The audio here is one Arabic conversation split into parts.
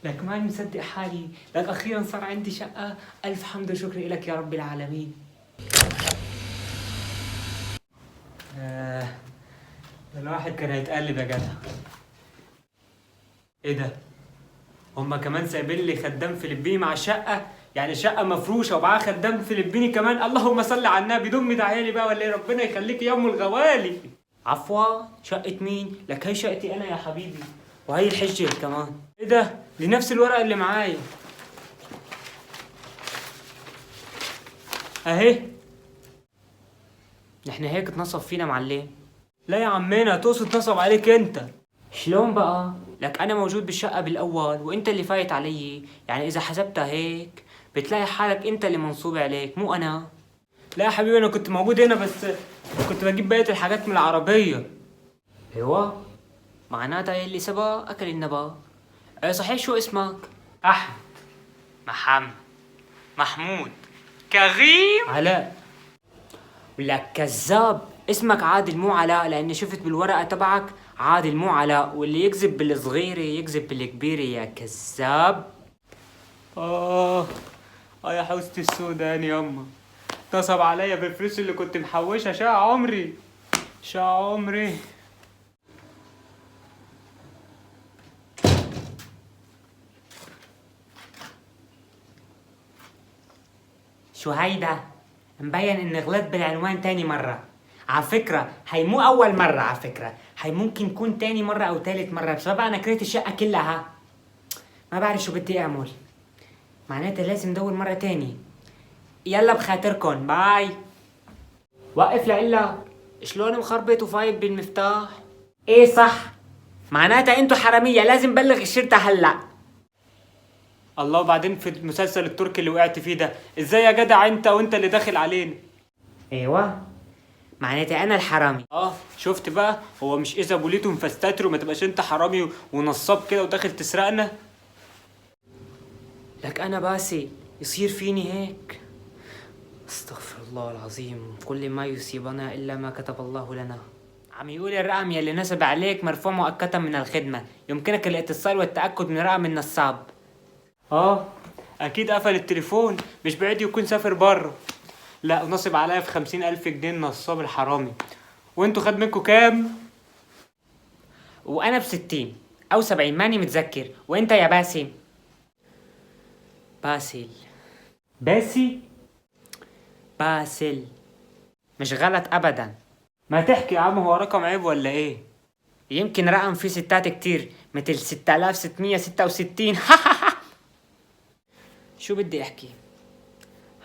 لك ماني مصدق حالي، لك أخيرا صار عندي شقة. ألف حمد وشكر إلك يا رب العالمين. الواحد كان هيتقلب يا جدع. إيه ده؟ هما كمان سايبين لي خدام فلبيني مع الشقة؟ يعني شقة مفروشة ومعاه خدام فلبيني كمان؟ اللهم صل على النبي. دمي ده عيالي بقى ولا إيه؟ ربنا يخليك يا أم الغوالي. عفوا، شقة مين؟ لك هي شقتي أنا يا حبيبي، وهي الحجة كمان. إيه ده؟ دي نفس الورقة اللي معايا اهي. احنا هيك اتنصب فينا معلم. لا يا عمنا، تقصد نصب عليك انت. شلون بقى؟ لك انا موجود بالشقة بالاول وانت اللي فايت علي، يعني اذا حسبتها هيك بتلاقي حالك انت اللي منصوب عليك مو انا. لا يا حبيبي، انا كنت موجود هنا بس كنت بجيب بقية الحاجات من العربية. ايوه، معناتها يلي سبا اكل النبا. ايه صحيح، شو اسمك؟ احمد، محمد، محمود، كريم، علاء. ولك كذاب، اسمك عادل مو علاء، لاني شفت بالورقة تبعك عادل مو علاء، واللي يكذب بالصغيرة يكذب بالكبيرة يا كذاب. آه يا حوستي السودان يما، نصب عليا بالفلوس اللي كنت محوشها شقة عمري، شقة عمري. شو هيدا؟ مبين اني غلطت بالعنوان تاني مرة. على فكرة هي مو أول مرة، على فكرة هي ممكن تكون تاني مرة أو تالت مرة، بسبب أنا كريت الشقة كلها. ما بعرف شو بدي أعمل، معناتها لازم ندور مرة تاني. يلا بخاطركن، باي. وقف لإلا، شلون مخربط وفايت بالمفتاح؟ ايه صح، معناتها انتو حرامية، لازم بلغ الشرطة هلا. الله، وبعدين في المسلسل التركي اللي وقعت فيه ده، ازاي يا جدع انت وانت اللي داخل علينا؟ ايوه، معناتها انا الحرامي. شفت بقى، هو مش اذا بوليتم فاستتروا، ما تبقاش انت حرامي ونصاب كده وداخل تسرقنا. لك انا باسي يصير فيني هيك؟ استغفر الله العظيم، كل ما يصيبنا الا ما كتب الله لنا. عم يقول الرقم يلي نسب عليك مرفوع مؤقتا من الخدمة، يمكنك الاتصال والتأكد من رقم النصاب. اكيد قفل التليفون، مش بعيد يكون سافر بره. لا، نصب عليا في 50,000 جنيه النصاب الحرامي. وانتوا خد منكوا كام؟ وانا ب60 او 70 ماني متذكر. وانت يا باسم؟ باسل. باسي؟ باسل، مش غلط ابدا. ما تحكي يا عم، هو رقم عيب ولا ايه؟ يمكن رقم فيه ستات كتير، مثل 6666. شو بدي احكي؟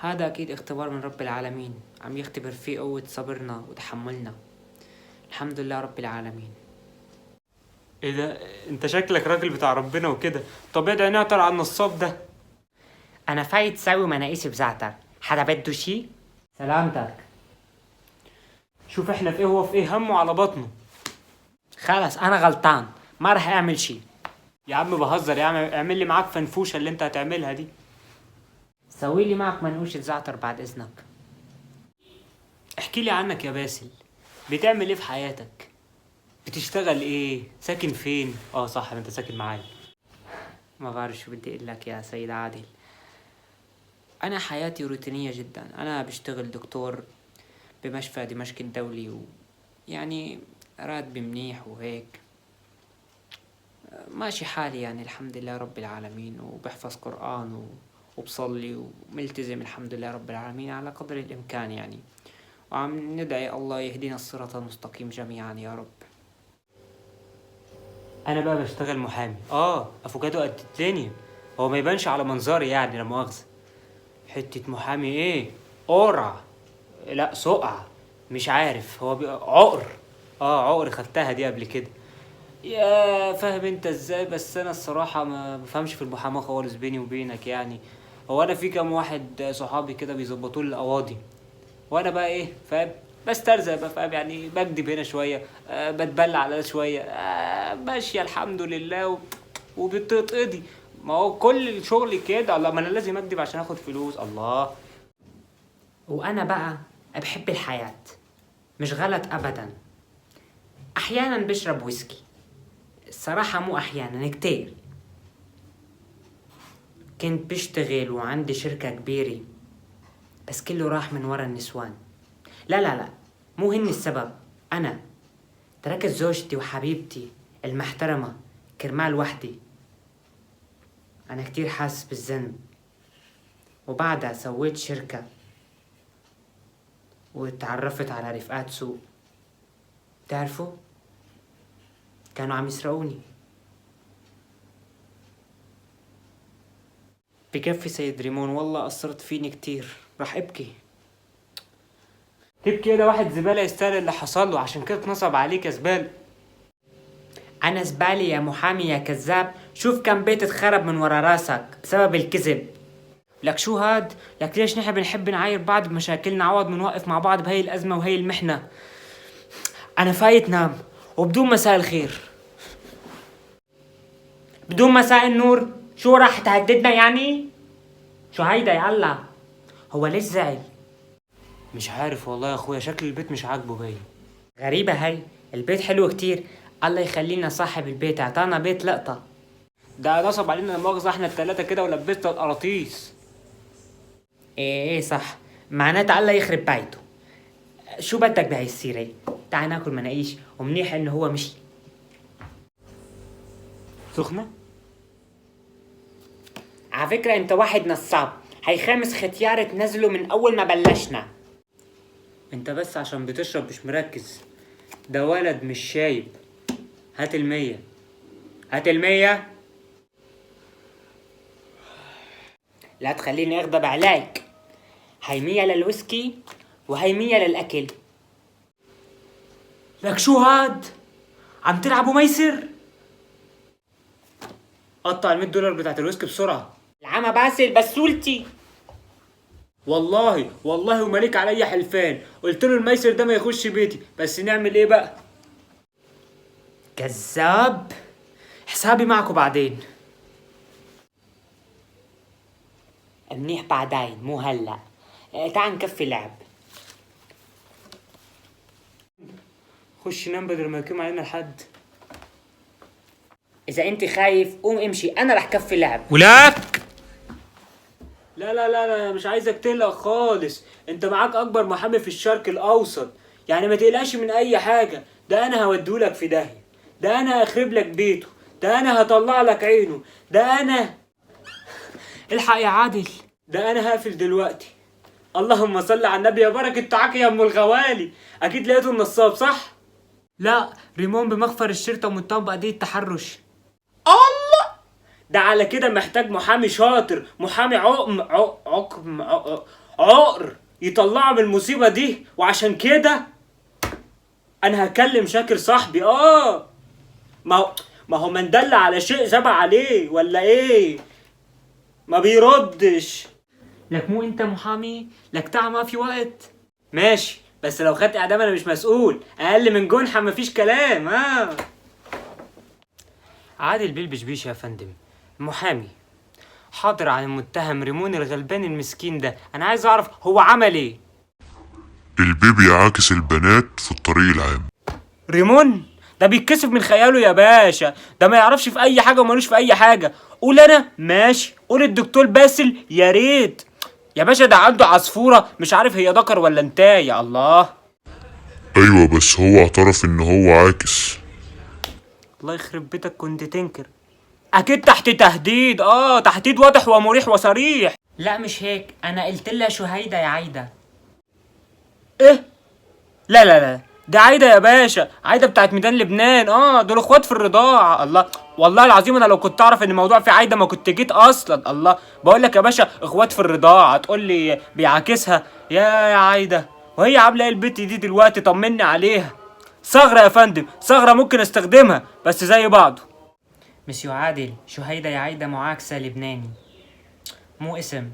هذا اكيد اختبار من رب العالمين، عم يختبر فيه قوة صبرنا وتحملنا. الحمد لله رب العالمين. ايه ده؟ انت شكلك راجل بتاع ربنا وكده. طب ادعي نعطر على النصاب ده. انا فايت ساوي مناقيسي بزعتر، حدا بده شي؟ سلامتك. شوف احنا في ايه، هو في ايه، همه على بطنه. خلص انا غلطان، ما رح اعمل شي. يا عم بهزر يا عم، اعمل لي معاك فنفوشة اللي انت هتعملها دي. سوي لي معك منقوشة زعتر بعد اذنك. احكي لي عنك يا باسل، بتعمل ايه في حياتك؟ بتشتغل ايه؟ ساكن فين؟ صح، انت ساكن معايا. ما بعرف شو بدي اقول لك يا سيد عادل. انا حياتي روتينية جدا، انا بشتغل دكتور بمشفى دمشق الدولي، يعني راتبي منيح وهيك ماشي حالي، يعني الحمد لله رب العالمين، وبحفظ قرآن وبصلي وملتزم الحمد لله رب العالمين على قدر الإمكان يعني، وعم ندعي الله يهدينا الصراط المستقيم جميعا يا رب. أنا بقى بشتغل محامي. أفوكادو قد الدنيا، هو ما يبانش على منظري يعني، لا مؤاخذة. حتة محامي إيه؟ قرع، لا سقع، مش عارف هو عقر. عقر، خدتها دي قبل كده. يا فاهم انت ازاي، بس انا الصراحة ما بفهمش في المحاماة خالص بيني وبينك يعني. هو انا في كام واحد صحابي كده بيظبطوا لي القواضي، وانا بقى ايه فاهم، بسترزق بقى فاهم، يعني بكدب هنا شوية، بتبلع على ده شوية، ماشية الحمد لله وبتتقضي. ما هو كل الشغل كده، الله، ما انا لازم اكدب عشان اخد فلوس، الله. وانا بقى بحب الحياة، مش غلط ابدا. احيانا بشرب ويسكي، الصراحة مو أحيانا، كتير. كنت بشتغل وعندي شركة كبيرة، بس كله راح من ورا النسوان. لا مو هن السبب، أنا تركت زوجتي وحبيبتي المحترمة كرمال وحدي. أنا كتير حاسس بالذنب، وبعدها سويت شركة وتعرفت على رفقات سوق. تعرفوا كانوا عم يسرقوني. بكفي سيد ريمون، والله قصرت فيني كتير، راح ابكي. تبكي؟ ده واحد زبالة يستاهل اللي حصل له، عشان كده اتنصب عليك يا زبالة. أنا زبالة يا محامي يا كذاب؟ شوف كم بيت اتخرب من ورا راسك بسبب الكذب. لك شو هاد؟ لك ليش نحن بنحب نعاير بعض بمشاكلنا عوض منوقف مع بعض بهي الأزمة وهي المحنة؟ أنا فايت نام وبدون مساء الخير، بدون مساء النور. شو راح تهددنا يعني؟ شو هيدا يا الله؟ هو ليش زعل؟ مش عارف والله يا اخويا، شكل البيت مش عاجبه باين. غريبة هاي، البيت حلو كتير. الله يخلينا صاحب البيت اعطانا بيت لقطة. ده نصب علينا المؤاخذة احنا التلاتة كده ولبسنا القراطيس. ايه صح، معناتها الله يخرب بيته. شو بدك بهاي السيرة؟ تعال ناكل مناقيش، ومنيح انه هو مشي. سخنة؟ على فكرة انت واحد نصاب، هي خامس ختيار تنزله من اول ما بلشنا. انت بس عشان بتشرب مش مركز، ده ولد مش شايب. هات 100. هات 100. لا تخليني اغضب عليك. هي 100 للويسكي وهي 100 للاكل. لك شو هاد؟ عم تلعبوا ميسر؟ قطع $100 بتاعت الويسكي بسرعة. العمى باسل بسولتي. والله ومالك عليا حلفان، قلت له الميسر ده ما يخش بيتي، بس نعمل ايه بقى؟ كذاب. حسابي معكم بعدين. منيح بعدين مو هلا. تعال نكفي لعب. خش نام بدل ما يقيم علينا الحد. اذا انت خايف قوم امشي، انا رح كفي لعب. ولك لا مش عايزك تقلق خالص. انت معاك اكبر محامي في الشرق الاوسط، يعني ما تقلقش من اي حاجه. ده انا هودولك في داهيه، ده انا هخرب لك بيته، ده انا هطلع لك عينه، ده انا. الحق يا عادل، ده انا هقفل دلوقتي. اللهم صل على النبي. يا بركه تعاك يا ام الغوالي، اكيد لقيته النصاب صح؟ لا، ريمون بمخفر الشرطه ومتهم بقضيه تحرش. الله، ده على كده محتاج محامي شاطر، محامي عقر يطلعه من المصيبة دي. وعشان كده انا هكلم شاكر صاحبي. ما هو من دل على شيء زبع عليه ولا ايه؟ ما بيردش. لك مو انت محامي؟ لك تعا ما في وقت. ماشي، بس لو خدت اعدام انا مش مسؤول، اقل من جنحة مفيش كلام. عادل بيش يا فندم، محامي حاضر عن المتهم ريمون الغلبان المسكين ده. انا عايز اعرف هو عمل ايه. البيبي عاكس البنات في الطريق العام. ريمون ده بيتكسف من خياله يا باشا، ده ما يعرفش في اي حاجه ومالوش في اي حاجه. قول انا ماشي، قول الدكتور باسل يا ريت. يا باشا ده عنده عصفوره مش عارف هي ذكر ولا انتايه. يا الله. ايوه بس هو اعترف ان هو عاكس. الله يخرب بيتك، كنت تنكر. اكيد تحت تهديد. تهديد واضح ومريح وصريح. لا مش هيك، انا قلت لها شو هيدا يا عايده. ايه؟ لا ده عايده يا باشا، عايده بتاعت ميدان لبنان. دول اخوات في الرضاعه. الله، والله العظيم انا لو كنت اعرف ان الموضوع في عايده ما كنت جيت اصلا. الله، بقول لك يا باشا اخوات في الرضاعه، تقول لي بيعاكسها؟ يا عايده، وهي عامله ايه البت دي دلوقتي؟ طمني عليها. ثغره يا فندم، ثغره ممكن استخدمها، بس زي بعضه. مسيو عادل، شو هيدا يا عايده معاكسه لبناني مو اسم.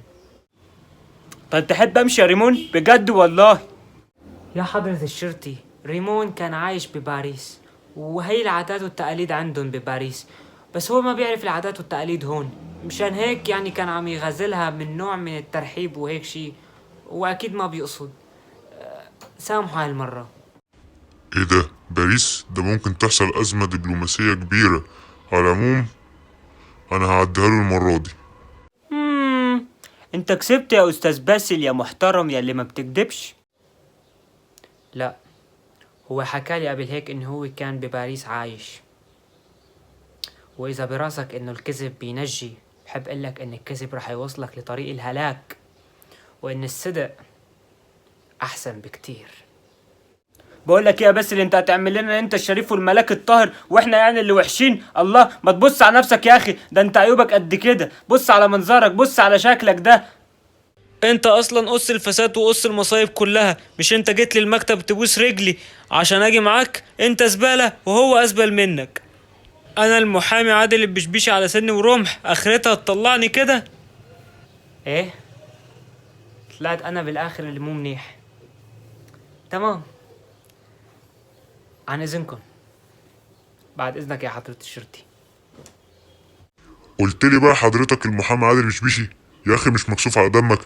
طيب تحب امشي يا ريمون؟ بجد والله. يا حضرة الشرطي، ريمون كان عايش بباريس، وهي العادات والتقاليد عندهم بباريس، بس هو ما بيعرف العادات والتقاليد هون، مشان هيك يعني كان عم يغازلها من نوع من الترحيب وهيك شي، واكيد ما بيقصد. سامحوا هالمرة. ايه ده؟ باريس؟ ده ممكن تحصل ازمة دبلوماسية كبيرة. على العموم انا هعديها له المرة دي. انت كسبت يا استاذ باسل يا محترم يا اللي ما بتكدبش. لا، هو حكالي قبل هيك انه هو كان بباريس عايش، واذا براسك انه الكذب بينجي، بحب قلك ان الكذب رح يوصلك لطريق الهلاك، وان الصدق احسن بكتير. بقول لك ايه يا باسل، انت هتعمل لنا انت الشريف والملاك الطاهر واحنا يعني اللي وحشين؟ الله، ما تبص على نفسك يا اخي، ده انت عيوبك قد كده. بص على منظرك، بص على شكلك ده. انت اصلا قص الفساد وقص المصايب كلها. مش انت جيت لي المكتب تبوس رجلي عشان اجي معاك؟ انت زبالة وهو ازبل منك. انا المحامي عادل البشبيشي على سن ورمح، اخرتها تطلعني كده؟ ايه، طلعت انا بالاخر اللي مو منيح. تمام، عن اذنكم. بعد اذنك يا حضرة الشرطي. قلت لي بقى حضرتك المحامي عادل بشبيشي؟ يا اخي مش مكسوف على دمك؟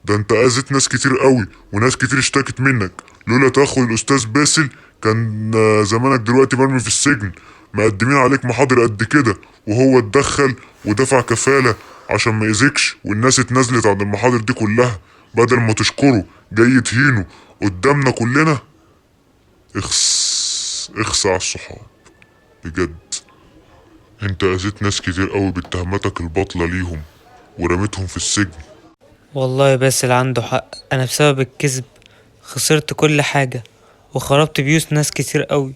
ده انت اذيت ناس كتير قوي وناس كتير اشتكت منك. لولا تاخد الاستاذ باسل كان زمانك دلوقتي مرمي في السجن. مقدمين عليك محاضر قد كده وهو اتدخل ودفع كفالة عشان ما يأذيكش، والناس اتنازلت عن المحاضر دي كلها. بدل ما تشكره جاي تهينه قدامنا كلنا. اخس على الصحاب بجد. انت اذيت ناس كتير قوي باتهاماتك الباطلة ليهم ورميتهم في السجن. والله باسل عنده حق، انا بسبب الكذب خسرت كل حاجة وخربت بيوت ناس كتير قوي.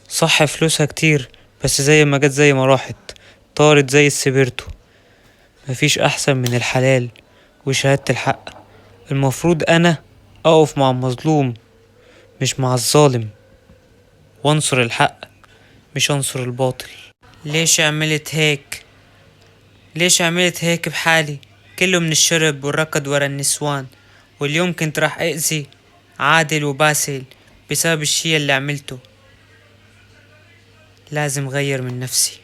صح فلوسها كتير، بس زي ما جت زي ما راحت، طارت زي السبيرتو. مفيش احسن من الحلال وشهادة الحق. المفروض انا اقف مع المظلوم مش مع الظالم، وانصر الحق مش انصر الباطل. ليش عملت هيك؟ ليش عملت هيك بحالي؟ كله من الشرب والركض ورا النسوان، واليوم كنت راح اذي عادل وباسل بسبب الشي اللي عملته. لازم غير من نفسي.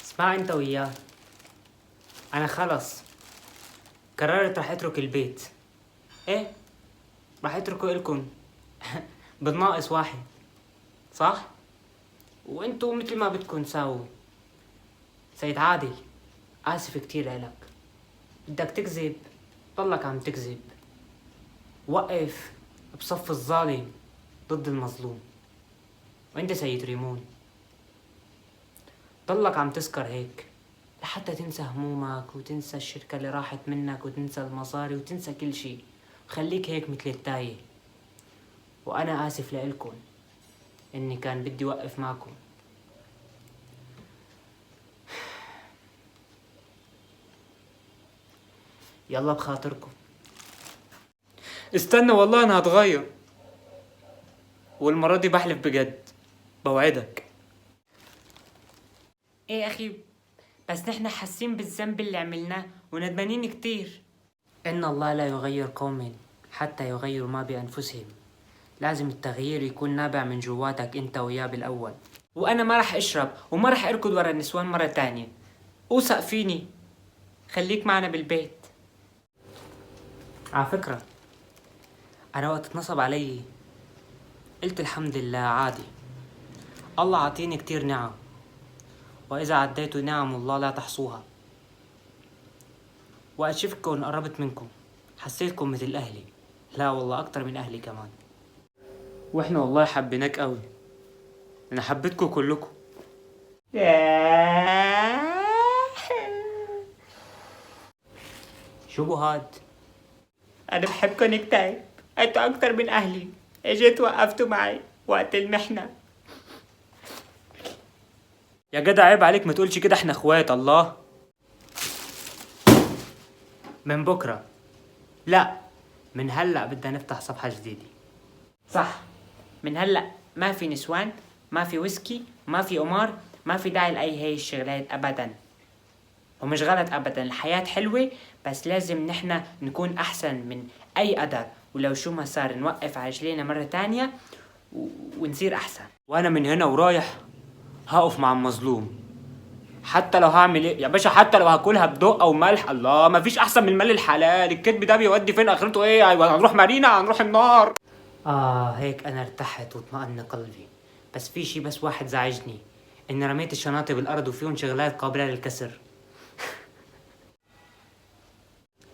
اسمع انت وياه، انا خلص قررت راح اترك البيت. ايه، راح اتركه الكم بالناقص واحد، صح؟ وانتو مثل ما بدكن ساووا. سيد عادل، اسف كتير الك. بدك تكذب ضلك عم تكذب. وقف بصف الظالم ضد المظلوم. وانت سيد ريمون، ضلك عم تسكر هيك لحتى تنسى همومك وتنسى الشركة اللي راحت منك وتنسى المصاري وتنسى كل شي. خليك هيك مثل التايه. وانا اسف لإلكن اني كان بدي وقف معكم. يلا بخاطركم. استنى والله انا هتغير، والمرة دي بحلف بجد، بوعدك. ايه يا اخي، بس نحن حاسين بالذنب اللي عملناه وندمانين كتير. ان الله لا يغير قوم حتى يغيروا ما بانفسهم. لازم التغيير يكون نابع من جواتك انت وياه بالاول. وانا ما رح اشرب وما رح اركض ورا النسوان مرة تانية. اوثق فيني، خليك معنا بالبيت. على فكرة، انا وقت اتنصب علي قلت الحمد لله عادي، الله عطيني كتير نعم، واذا عديتوا نعم الله لا تحصوها. وقت شفتكم قربت منكم حسيتكم مثل اهلي، لا والله اكتر من اهلي كمان. واحنا والله حبيناك قوي، انا حبيتكم كلكم. شو بو هاد؟ انا بحبكن كتير، انتوا اكتر من اهلي. اجيت وقفتوا معي وقت المحنة. يا جدع عيب عليك، ما تقولش كده، احنا اخوات. الله، من بكرة، لا من هلأ بدنا نفتح صفحة جديدة. صح، من هلأ ما في نسوان، ما في ويسكي، ما في قمار، ما في داعي لأي هاي الشغلات أبدا. ومش غلط أبدا، الحياة حلوة، بس لازم نحنا نكون أحسن من أي قدر، ولو شو ما صار نوقف على رجلينا مرة تانية ونصير أحسن. وأنا من هنا ورايح هقف مع المظلوم، حتى لو هعمل ايه يا باشا، حتى لو هاكلها بدق او ملح. الله، مفيش احسن من المال الحلال. الكذب ده بيودي فين؟ اخرته ايه؟ ايوه هنروح مارينا، هنروح النار. هيك انا ارتحت واطمأن قلبي. بس في شي بس واحد زعجني، إني رميت الشنطة بالأرض وفيهم شغلات قابلة للكسر.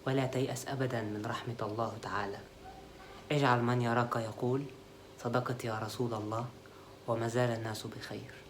ولا تيأس أبدا من رحمة الله تعالى. اجعل من يراك يقول: صدقت يا رسول الله، وما زال الناس بخير.